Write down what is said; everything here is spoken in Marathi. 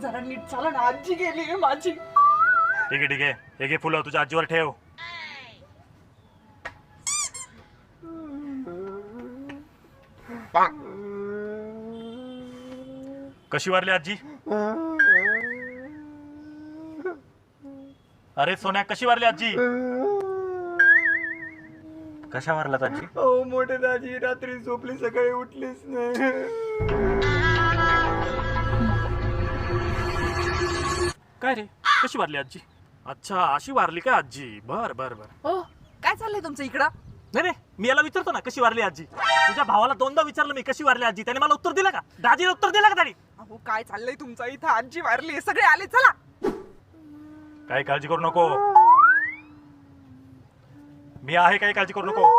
जरा नीट चाला ना, आजी गेली माझी. ठीक आहे ठीक आहे, हे घे फुलं तुझ्या आजीवर ठेव. कशी वारली आजी? अरे सोन्या कशी वारली आजी? कशा वारलात आजी? हो मोठे दाजी, रात्री झोपली सकाळी उठलीच नाही. काय रे, कशी वारली आजी? अच्छा अशी वारली का आजी? बर बर बर. हो काय चाललंय तुमचं इकडं? नाही नाही, मी याला विचारतो ना कशी वारली आजी. तुझ्या भावाला दोनदा विचारलं मी कशी वारली आजी, त्याने मला उत्तर दिलं का? दाजीने उत्तर दिलं का त्याने? अहो काय चाललंय तुमचं इथं? आजी वारली, सगळे आले, चला. काही काळजी करू नको, मी आहे, काही काळजी करू नको.